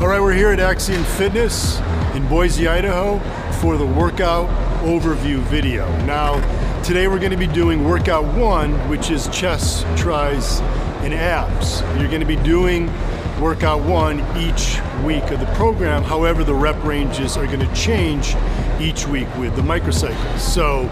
All right, we're here at Axiom Fitness in Boise, Idaho for the workout overview video. Now, today we're going to be doing workout 1, which is chest, tris, and abs. You're going to be doing workout 1 each week of the program. However, the rep ranges are going to change each week with the microcycles. So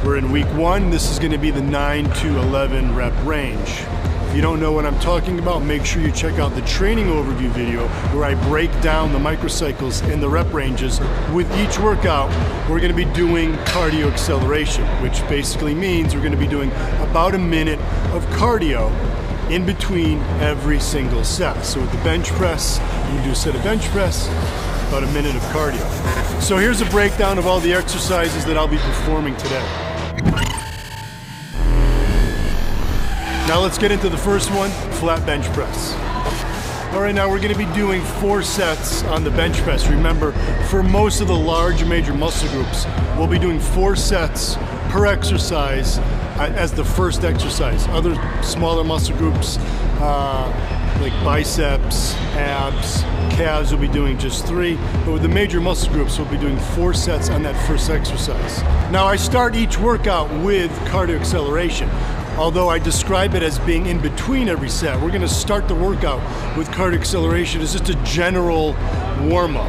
we're in week 1. This is going to be the 9 to 11 rep range. If you don't know what I'm talking about, make sure you check out the training overview video where I break down the microcycles and the rep ranges. With each workout, we're going to be doing cardio acceleration, which basically means we're going to be doing about a minute of cardio in between every single set. So with the bench press, you do a set of bench press, about a minute of cardio. So here's a breakdown of all the exercises that I'll be performing today. Now let's get into the first one, flat bench press. All right, now we're going to be doing 4 sets on the bench press. Remember, for most of the large major muscle groups, we'll be doing 4 sets per exercise as the first exercise. Other smaller muscle groups, like biceps, abs, calves, we'll be doing just 3. But with the major muscle groups, we'll be doing 4 sets on that first exercise. Now, I start each workout with cardio acceleration. Although I describe it as being in between every set, we're going to start the workout with cardio acceleration as just a general warm-up.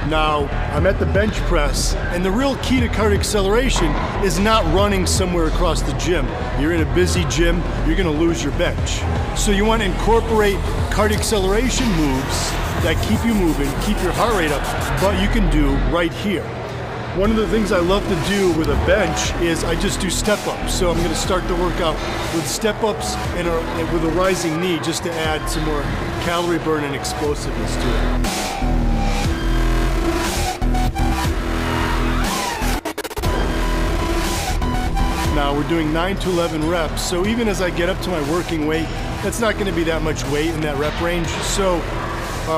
Now, I'm at the bench press, and the real key to cardio acceleration is not running somewhere across the gym. You're in a busy gym, you're going to lose your bench. So you want to incorporate cardio acceleration moves that keep you moving, keep your heart rate up, but you can do right here. One of the things I love to do with a bench is I just do step-ups. So I'm going to start the workout with step-ups and with a rising knee just to add some more calorie burn and explosiveness to it. Now we're doing 9 to 11 reps. So even as I get up to my working weight, that's not going to be that much weight in that rep range. So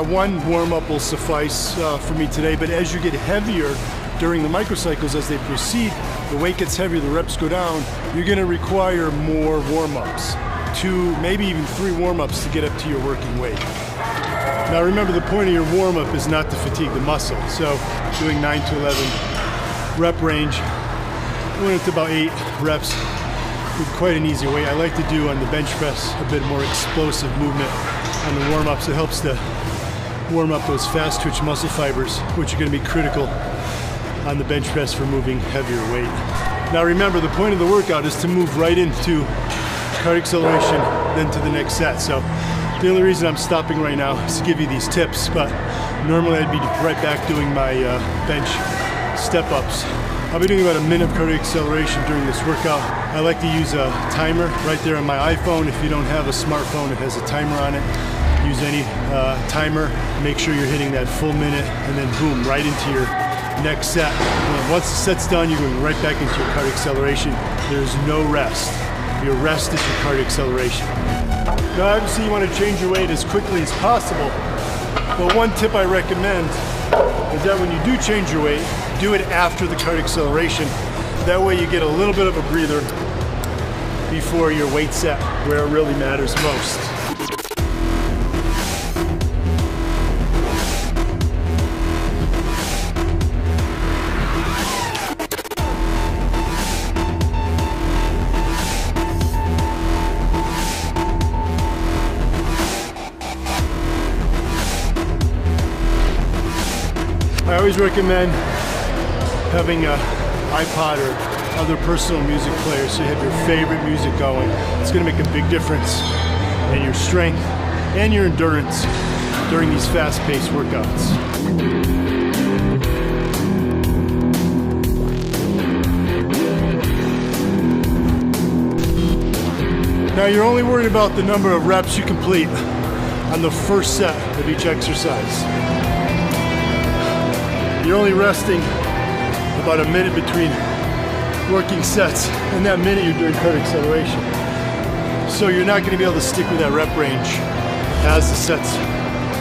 one warm-up will suffice for me today. But as you get heavier, during the microcycles, as they proceed, the weight gets heavier, the reps go down, you're going to require more warm-ups, 2, maybe even 3 warm-ups to get up to your working weight. Now remember, the point of your warm-up is not to fatigue the muscle. So doing 9 to 11 rep range, I went up to about 8 reps with quite an easy weight. I like to do on the bench press a bit more explosive movement on the warm-ups. It helps to warm up those fast twitch muscle fibers, which are going to be critical on the bench press for moving heavier weight. Now remember, the point of the workout is to move right into cardio acceleration, then to the next set. So the only reason I'm stopping right now is to give you these tips, but normally I'd be right back doing my bench step-ups. I'll be doing about a minute of cardio acceleration during this workout. I like to use a timer right there on my iPhone. If you don't have a smartphone, it has a timer on it. Use any timer, make sure you're hitting that full minute, and then boom, right into your next set. Once the set's done, you're going right back into your cardio acceleration. There's no rest. Your rest is your cardio acceleration. Now obviously you want to change your weight as quickly as possible, but one tip I recommend is that when you do change your weight, do it after the cardio acceleration. That way you get a little bit of a breather before your weight set, where it really matters most. I always recommend having an iPod or other personal music player so you have your favorite music going. It's going to make a big difference in your strength and your endurance during these fast-paced workouts. Now you're only worried about the number of reps you complete on the first set of each exercise. You're only resting about a minute between working sets, and that minute you're doing cardio acceleration. So you're not going to be able to stick with that rep range as the sets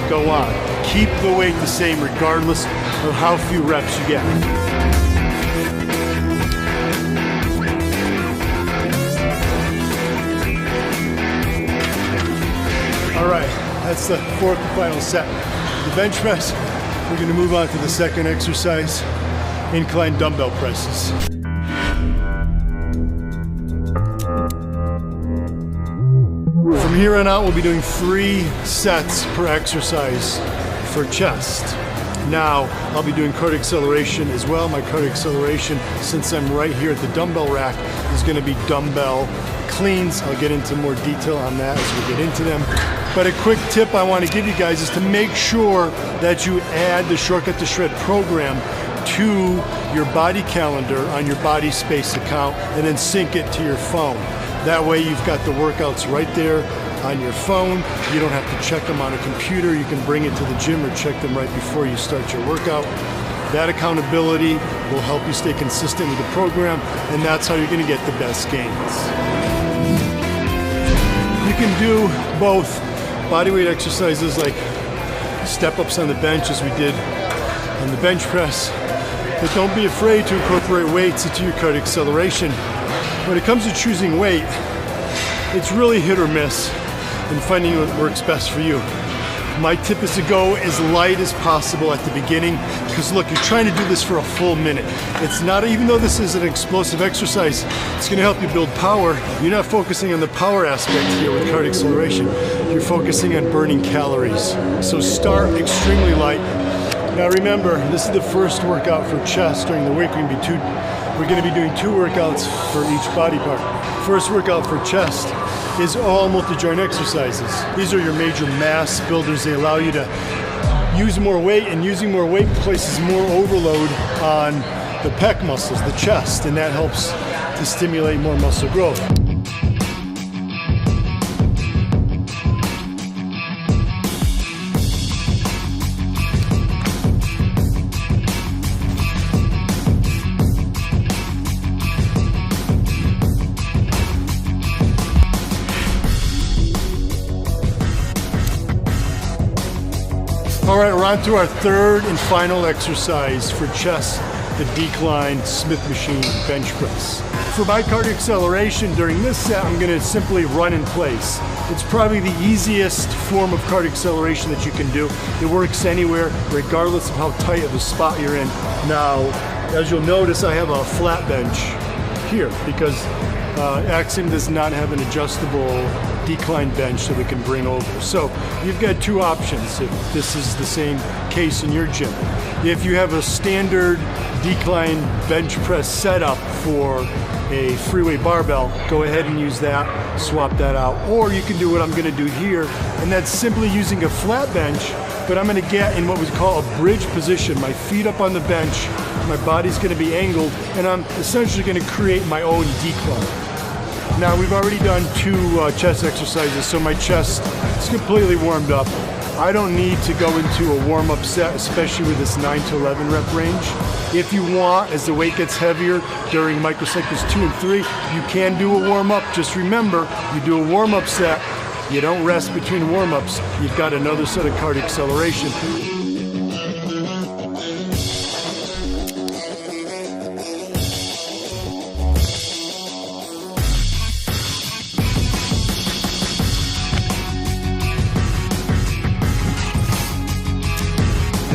go on. Keep the weight the same regardless of how few reps you get. All right, that's the fourth and final set. the bench press, we're gonna move on to the second exercise, incline dumbbell presses. From here on out, we'll be doing 3 sets per exercise for chest. Now, I'll be doing cardio acceleration as well. My cardio acceleration, since I'm right here at the dumbbell rack, is gonna be dumbbell cleans. I'll get into more detail on that as we get into them. But a quick tip I want to give you guys is to make sure that you add the Shortcut to Shred program to your body calendar on your Body Space account and then sync it to your phone. That way you've got the workouts right there on your phone. You don't have to check them on a computer. You can bring it to the gym or check them right before you start your workout. That accountability will help you stay consistent with the program, and that's how you're going to get the best gains. You can do both bodyweight exercises like step-ups on the bench as we did on the bench press, but don't be afraid to incorporate weights into your cardio acceleration. When it comes to choosing weight, it's really hit or miss in finding what works best for you. My tip is to go as light as possible at the beginning, because look, you're trying to do this for a full minute. It's not, even though this is an explosive exercise, it's gonna help you build power. You're not focusing on the power aspect here with cardio acceleration. You're focusing on burning calories. So start extremely light. Now remember, this is the first workout for chest during the week. We're gonna be doing 2 workouts for each body part. First workout for chest is all multi-joint exercises. These are your major mass builders. They allow you to use more weight, and using more weight places more overload on the pec muscles, the chest, and that helps to stimulate more muscle growth. All right, we're on to our third and final exercise for chest, the decline Smith machine bench press. For my cardio acceleration during this set, I'm gonna simply run in place. It's probably the easiest form of cardio acceleration that you can do. It works anywhere, regardless of how tight of a spot you're in. Now, as you'll notice, I have a flat bench here because Axiom does not have an adjustable decline bench that we can bring over. So you've got 2 options if this is the same case in your gym. If you have a standard decline bench press setup for a freeway barbell, go ahead and use that, swap that out. Or you can do what I'm gonna do here, and that's simply using a flat bench, but I'm gonna get in what we call a bridge position. My feet up on the bench, my body's gonna be angled, and I'm essentially gonna create my own decline. Now we've already done 2 chest exercises, so my chest is completely warmed up. I don't need to go into a warm-up set, especially with this 9 to 11 rep range. If you want, as the weight gets heavier during microcycles 2 and 3, you can do a warm-up. Just remember, you do a warm-up set, you don't rest between warm-ups, you've got another set of cardio acceleration.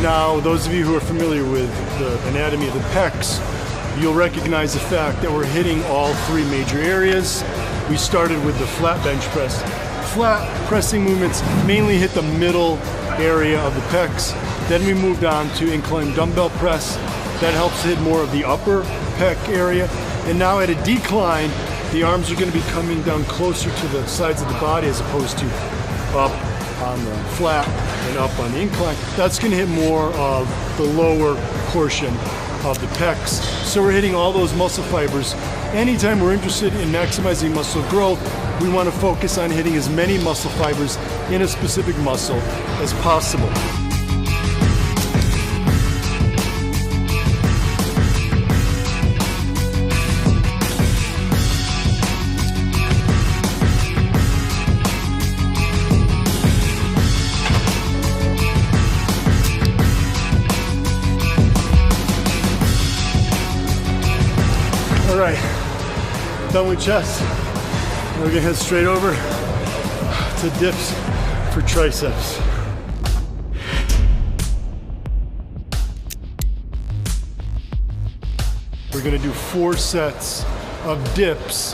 Now, those of you who are familiar with the anatomy of the pecs, you'll recognize the fact that we're hitting all 3 major areas. We started with the flat bench press. Flat pressing movements mainly hit the middle area of the pecs. Then we moved on to incline dumbbell press. That helps hit more of the upper pec area. And now at a decline, the arms are going to be coming down closer to the sides of the body as opposed to up on the flat and up on the incline. That's going to hit more of the lower portion of the pecs. So we're hitting all those muscle fibers. Anytime we're interested in maximizing muscle growth, we want to focus on hitting as many muscle fibers in a specific muscle as possible. All right, done with chest. Now we're gonna head straight over to dips for triceps. We're gonna do 4 sets of dips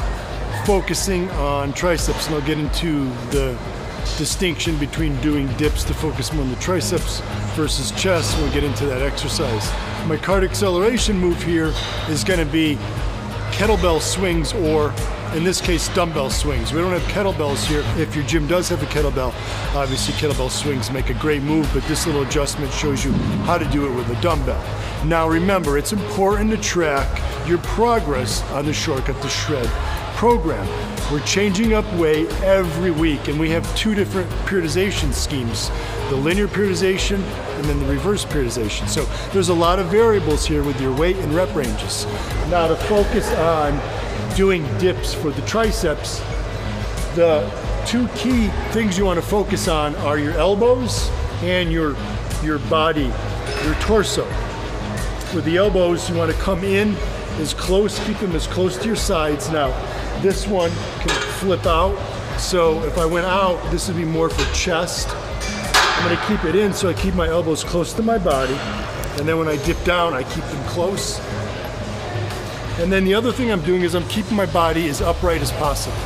focusing on triceps, and I'll get into the distinction between doing dips to focus more on the triceps versus chest. We'll get into that exercise. My card acceleration move here is gonna be kettlebell swings, or in this case, dumbbell swings. We don't have kettlebells here. If your gym does have a kettlebell, obviously kettlebell swings make a great move, but this little adjustment shows you how to do it with a dumbbell. Now remember, it's important to track your progress on the Shortcut to Shred program. We're changing up weight every week, and we have 2 different periodization schemes, the linear periodization and then the reverse periodization. So there's a lot of variables here with your weight and rep ranges. Now to focus on doing dips for the triceps, the 2 key things you want to focus on are your elbows and your body, your torso. With the elbows, you want to come in as close, keep them as close to your sides. Now, this one can flip out, so if I went out, this would be more for chest. I'm going to keep it in, so I keep my elbows close to my body, and then when I dip down, I keep them close. And then the other thing I'm doing is I'm keeping my body as upright as possible.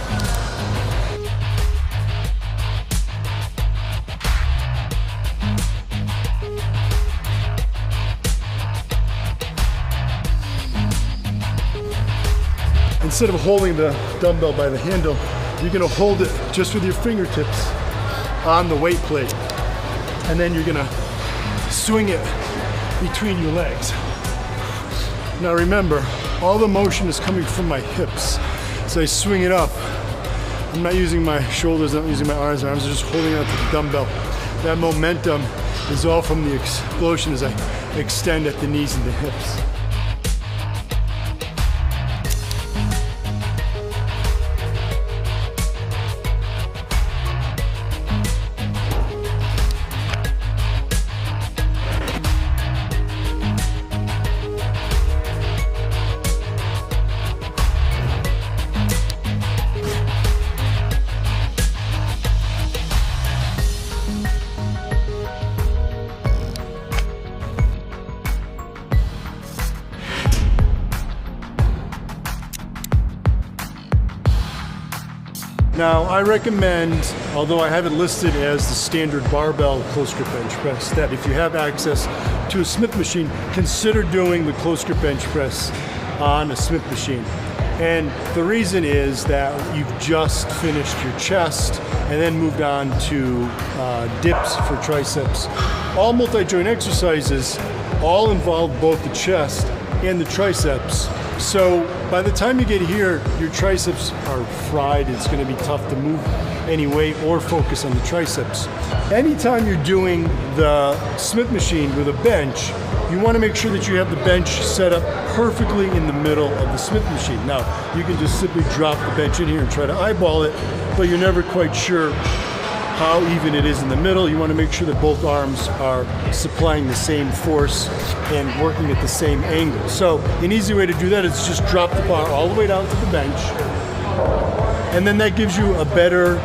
Instead of holding the dumbbell by the handle, you're gonna hold it just with your fingertips on the weight plate. And then you're gonna swing it between your legs. Now remember, all the motion is coming from my hips. So I swing it up. I'm not using my shoulders, I'm not using my arms. My arms are just holding onto the dumbbell. That momentum is all from the explosion as I extend at the knees and the hips. Now, I recommend, although I have it listed as the standard barbell close grip bench press, that if you have access to a Smith machine, consider doing the close grip bench press on a Smith machine. And the reason is that you've just finished your chest and then moved on to dips for triceps. All multi-joint exercises all involve both the chest and the triceps. So by the time you get here, your triceps are fried. It's going to be tough to move any weight or focus on the triceps. Anytime you're doing the Smith machine with a bench, you want to make sure that you have the bench set up perfectly in the middle of the Smith machine. Now, you can just simply drop the bench in here and try to eyeball it, but you're never quite sure how even it is in the middle. You want to make sure that both arms are supplying the same force and working at the same angle. So an easy way to do that is just drop the bar all the way down to the bench, and then that gives you a better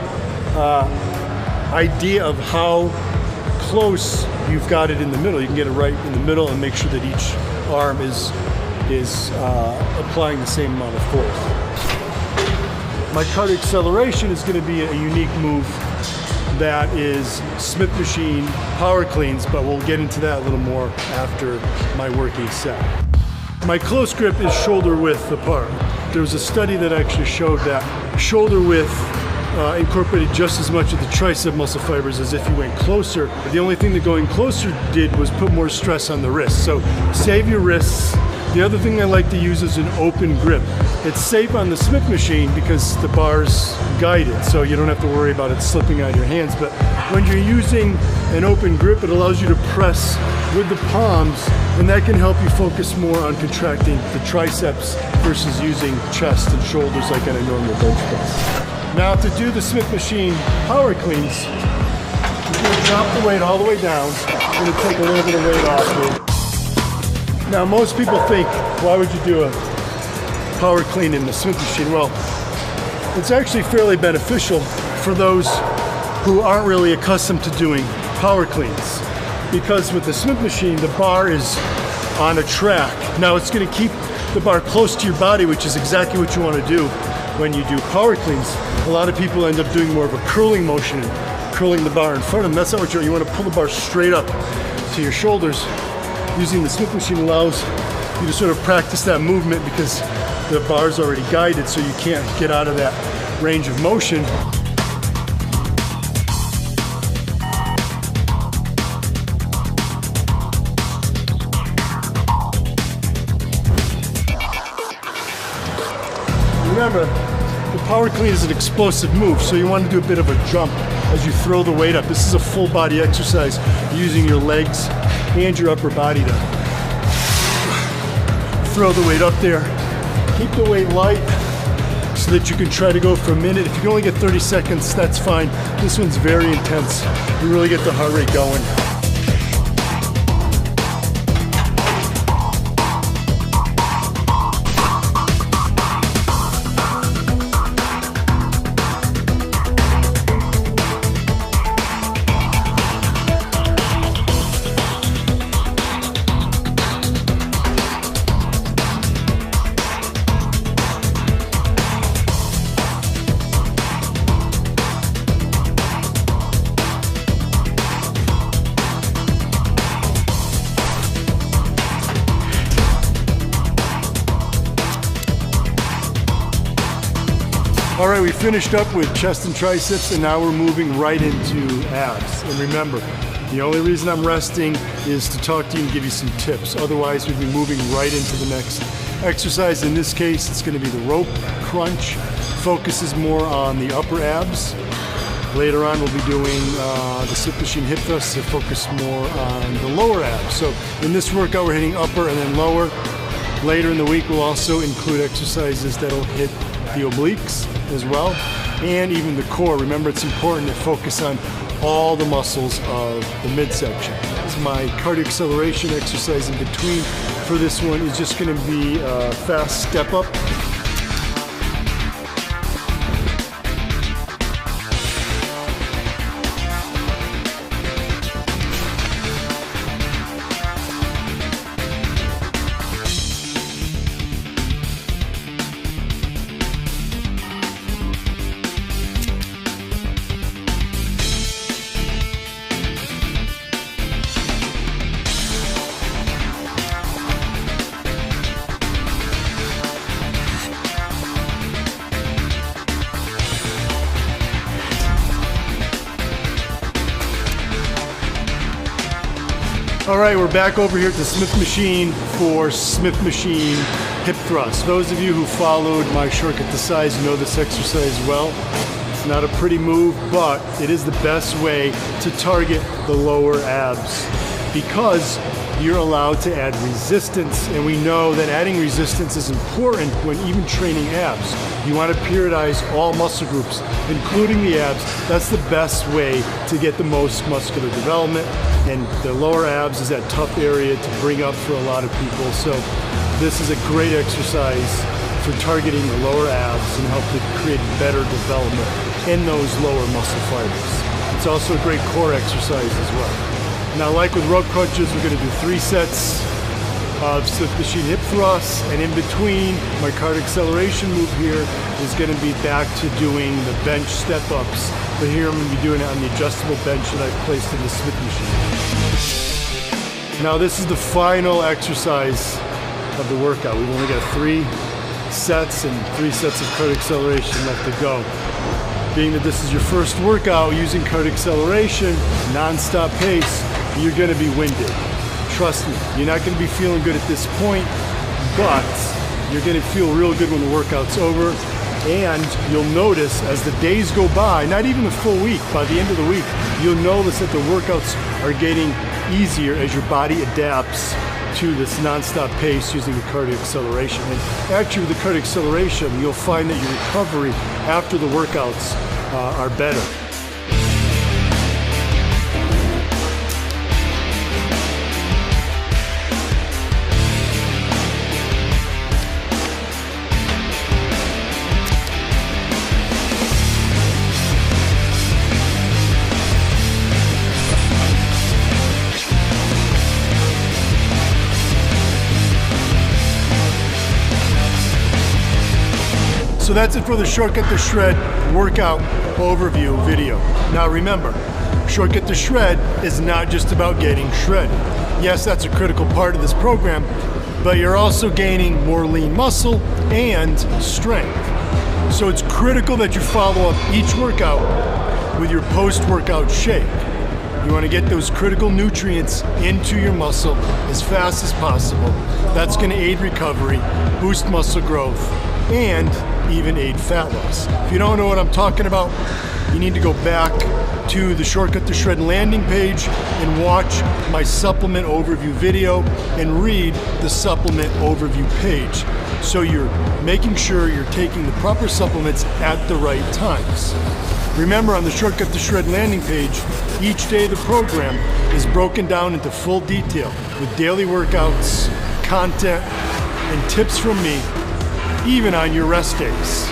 idea of how close you've got it in the middle. You can get it right in the middle and make sure that each arm is applying the same amount of force. My card acceleration is going to be a unique move that is Smith machine power cleans, but we'll get into that a little more after my working set. My close grip is shoulder width apart. There was a study that actually showed that shoulder width incorporated just as much of the tricep muscle fibers as if you went closer. The only thing that going closer did was put more stress on the wrists. So save your wrists. The other thing I like to use is an open grip. It's safe on the Smith machine because the bar's guided, so you don't have to worry about it slipping out of your hands. But when you're using an open grip, it allows you to press with the palms, and that can help you focus more on contracting the triceps versus using chest and shoulders like on a normal bench press. Now to do the Smith machine power cleans, you're going to drop the weight all the way down. You're going to take a little bit of weight off it. Now most people think, why would you do a power clean in the Smith machine? Well, it's actually fairly beneficial for those who aren't really accustomed to doing power cleans, because with the Smith machine, the bar is on a track. Now it's going to keep the bar close to your body, which is exactly what you want to do when you do power cleans. A lot of people end up doing more of a curling motion, curling the bar in front of them. That's not what you want. You want to pull the bar straight up to your shoulders. Using the Smith machine allows you to sort of practice that movement because the bar's already guided, so you can't get out of that range of motion. Remember, the power clean is an explosive move, so you want to do a bit of a jump as you throw the weight up. This is a full body exercise, using your legs and your upper body to throw the weight up there. Keep the weight light so that you can try to go for a minute. If you can only get 30 seconds, that's fine. This one's very intense. You really get the heart rate going. All right, we finished up with chest and triceps, and now we're moving right into abs. And remember, the only reason I'm resting is to talk to you and give you some tips. Otherwise, we'd be moving right into the next exercise. In this case, it's going to be the rope crunch. Focuses more on the upper abs. Later on, we'll be doing the Smith machine hip thrusts that focus more on the lower abs. So in this workout, we're hitting upper and then lower. Later in the week, we'll also include exercises that'll hit the obliques as well, and even the core. Remember, it's important to focus on all the muscles of the midsection. My cardio acceleration exercise in between for this one is just going to be a fast step up. All right, we're back over here at the Smith machine for Smith machine hip thrust. Those of you who followed my shortcut to size know this exercise well. It's not a pretty move, but it is the best way to target the lower abs because you're allowed to add resistance, and we know that adding resistance is important when even training abs. You want to periodize all muscle groups, including the abs. That's the best way to get the most muscular development, and the lower abs is that tough area to bring up for a lot of people. So this is a great exercise for targeting the lower abs and help to create better development in those lower muscle fibers. It's also a great core exercise as well. Now, like with rope crunches, we're going to do 3 sets of Smith machine hip thrusts, and in between, my cardio acceleration move here is going to be back to doing the bench step-ups. But here I'm going to be doing it on the adjustable bench that I've placed in the Smith machine. Now, this is the final exercise of the workout. We've only got 3 sets and 3 sets of cardio acceleration left to go. Being that this is your first workout using cardio acceleration, non-stop pace, you're going to be winded. Trust me, you're not going to be feeling good at this point, but you're going to feel real good when the workout's over. And you'll notice as the days go by, not even the full week, by the end of the week, you'll notice that the workouts are getting easier as your body adapts to this non-stop pace using the cardio acceleration. And actually with the cardio acceleration, you'll find that your recovery after the workouts are better. So that's it for the Shortcut to Shred workout overview video. Now remember, Shortcut to Shred is not just about getting shredded. Yes, that's a critical part of this program, but you're also gaining more lean muscle and strength. So it's critical that you follow up each workout with your post-workout shake. You want to get those critical nutrients into your muscle as fast as possible. That's going to aid recovery, boost muscle growth, and even aid fat loss. If you don't know what I'm talking about, you need to go back to the Shortcut to Shred landing page and watch my supplement overview video and read the supplement overview page. So you're making sure you're taking the proper supplements at the right times. Remember, on the Shortcut to Shred landing page, each day of the program is broken down into full detail with daily workouts, content, and tips from me, even on your rest days.